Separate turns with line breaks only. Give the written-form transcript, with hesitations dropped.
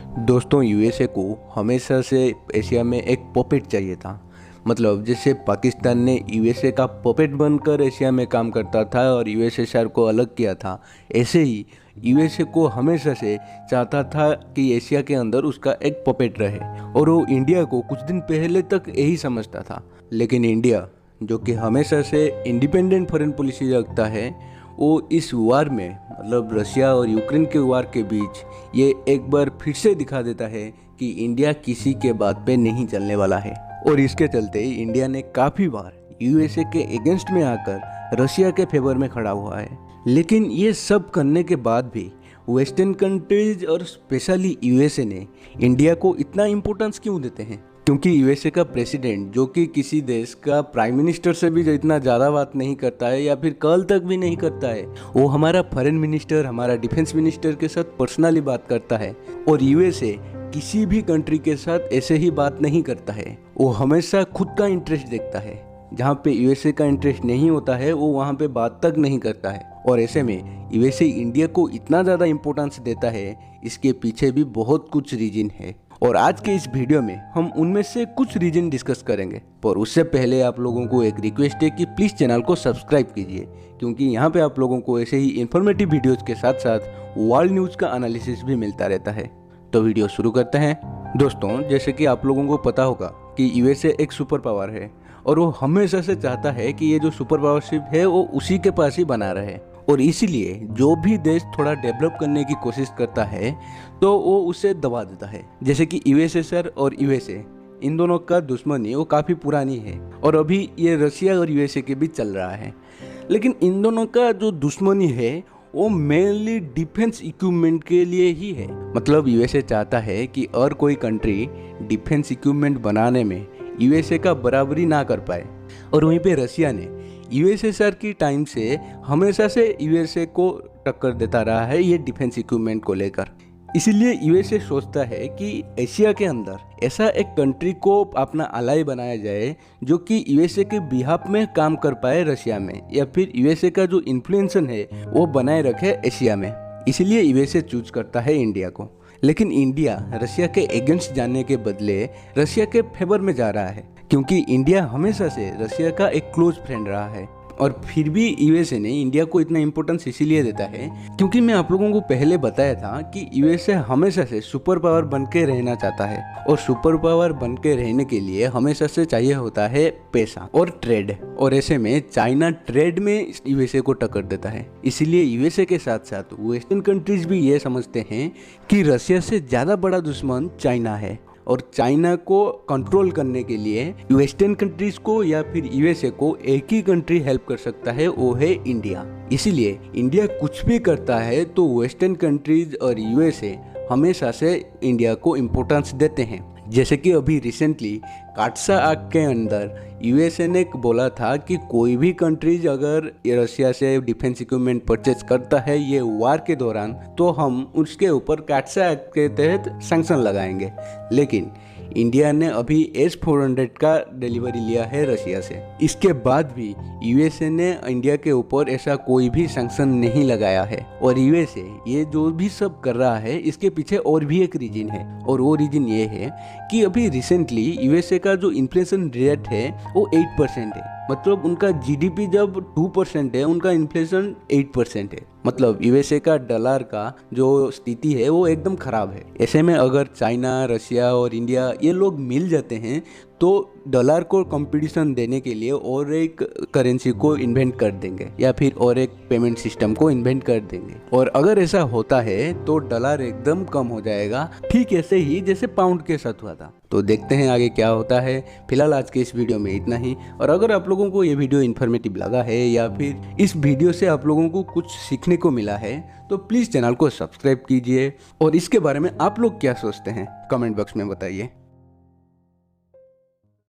दोस्तों, यूएसए को हमेशा से एशिया में एक पपेट चाहिए था। मतलब जैसे पाकिस्तान ने यूएसए का पपेट बनकर एशिया में काम करता था और यूएसएसआर को अलग किया था, ऐसे ही यूएसए को हमेशा से चाहता था कि एशिया के अंदर उसका एक पपेट रहे। और वो इंडिया को कुछ दिन पहले तक यही समझता था। लेकिन इंडिया, जो कि हमेशा से इंडिपेंडेंट फॉरेन पॉलिसी रखता है, वो इस वार में, मतलब रशिया और यूक्रेन के वार के बीच, ये एक बार फिर से दिखा देता है कि इंडिया किसी के बात पे नहीं चलने वाला है। और इसके चलते इंडिया ने काफ़ी बार यूएसए के अगेंस्ट में आकर रशिया के फेवर में खड़ा हुआ है। लेकिन ये सब करने के बाद भी वेस्टर्न कंट्रीज और स्पेशली यूएसए ने इंडिया को इतना इम्पोर्टेंस क्यों देते हैं? क्योंकि यूएसए का प्रेसिडेंट, जो कि किसी देश का प्राइम मिनिस्टर से भी इतना ज़्यादा बात नहीं करता है या फिर कल तक भी नहीं करता है, वो हमारा फॉरेन मिनिस्टर, हमारा डिफेंस मिनिस्टर के साथ पर्सनली बात करता है। और यूएसए किसी भी कंट्री के साथ ऐसे ही बात नहीं करता है। वो हमेशा खुद का इंटरेस्ट देखता है। जहाँ पे यूएसए का इंटरेस्ट नहीं होता है, वो वहाँ पे बात तक नहीं करता है। और ऐसे में यूएसए इंडिया को इतना ज़्यादा इम्पोर्टेंस देता है, इसके पीछे भी बहुत कुछ रीजन है। और आज के इस वीडियो में हम उनमें से कुछ रीजन डिस्कस करेंगे। पर उससे पहले आप लोगों को एक रिक्वेस्ट है कि प्लीज़ चैनल को सब्सक्राइब कीजिए, क्योंकि यहाँ पे आप लोगों को ऐसे ही इन्फॉर्मेटिव वीडियोज़ के साथ साथ वर्ल्ड न्यूज़ का एनालिसिस भी मिलता रहता है। तो वीडियो शुरू करते हैं। दोस्तों, जैसे कि आप लोगों को पता होगा कि यूएसए एक सुपर पावर है और वो हमेशा से चाहता है कि ये जो सुपर पावरशिप है वो उसी के पास ही बना रहे। और इसीलिए जो भी देश थोड़ा डेवलप करने की कोशिश करता है तो वो उसे दबा देता है। जैसे कि यूएसएसआर और यूएसए, इन दोनों का दुश्मनी वो काफ़ी पुरानी है और अभी ये रशिया और यूएसए के बीच चल रहा है। लेकिन इन दोनों का जो दुश्मनी है वो मेनली डिफेंस इक्विपमेंट के लिए ही है। मतलब यूएसए चाहता है कि और कोई कंट्री डिफेंस इक्विपमेंट बनाने में यूएसए का बराबरी ना कर पाए। और वहीं पे रशिया ने यूएसएसआर की टाइम से हमेशा से यूएसए को टक्कर देता रहा है ये डिफेंस इक्विपमेंट को लेकर। इसीलिए यूएसए सोचता है कि एशिया के अंदर ऐसा एक कंट्री को अपना अलाई बनाया जाए जो कि यूएसए के बिहाफ में काम कर पाए रशिया में, या फिर यूएसए का जो इन्फ्लुएंस है वो बनाए रखे एशिया में। इसीलिए यूएसए चूज करता है इंडिया को। लेकिन इंडिया रशिया के अगेंस्ट जाने के बदले रशिया के फेवर में जा रहा है, क्योंकि इंडिया हमेशा से रशिया का एक क्लोज फ्रेंड रहा है। और फिर भी यूएसए ने इंडिया को इतना इम्पोर्टेंस इसीलिए देता है क्योंकि मैं आप लोगों को पहले बताया था कि यूएसए हमेशा से सुपर पावर बन के रहना चाहता है। और सुपर पावर बन के रहने के लिए हमेशा से चाहिए होता है पैसा और ट्रेड। और ऐसे में चाइना ट्रेड में यूएसए को टक्कर देता है। इसीलिए यूएसए के साथ साथ वेस्टर्न कंट्रीज भी ये समझते हैं कि रशिया से ज़्यादा बड़ा दुश्मन चाइना है। और चाइना को कंट्रोल करने के लिए वेस्टर्न कंट्रीज को या फिर यूएसए को एक ही कंट्री हेल्प कर सकता है, वो है इंडिया। इसीलिए इंडिया कुछ भी करता है तो वेस्टर्न कंट्रीज और यूएसए हमेशा से इंडिया को इम्पोर्टेंस देते हैं। जैसे कि अभी रिसेंटली काटसा आग के अंदर यूएसए ने बोला था कि कोई भी कंट्रीज अगर रशिया से डिफेंस इक्विपमेंट परचेज करता है ये वार के दौरान, तो हम उसके ऊपर काटसा एक्ट के तहत सैंक्शन लगाएंगे। लेकिन इंडिया ने अभी S-400 का डिलीवरी लिया है रशिया से। इसके बाद भी यूएसए ने इंडिया के ऊपर ऐसा कोई भी सैंक्शन नहीं लगाया है। और यूएसए ये जो भी सब कर रहा है, इसके पीछे और भी एक रीजन है। और वो रीजन ये है कि अभी रिसेंटली यूएसए का जो इन्फ्लेशन रेट है वो 8% है। मतलब उनका जीडीपी जब 2% है, उनका इन्फ्लेशन 8% है। मतलब यूएसए का डॉलर का जो स्थिति है वो एकदम खराब है। ऐसे में अगर चाइना, रशिया और इंडिया ये लोग मिल जाते हैं तो डॉलर को कंपटीशन देने के लिए और एक करेंसी को इन्वेंट कर देंगे या फिर और एक पेमेंट सिस्टम को इन्वेंट कर देंगे। और अगर ऐसा होता है तो डॉलर एकदम कम हो जाएगा, ठीक ऐसे ही जैसे पाउंड के साथ हुआ था। तो देखते हैं आगे क्या होता है। फिलहाल आज के इस वीडियो में इतना ही। और अगर आप लोगों को ये वीडियो इन्फॉर्मेटिव लगा है या फिर इस वीडियो से आप लोगों को कुछ सीखने को मिला है तो प्लीज़ चैनल को सब्सक्राइब कीजिए। और इसके बारे में आप लोग क्या सोचते हैं कमेंट बॉक्स में बताइए।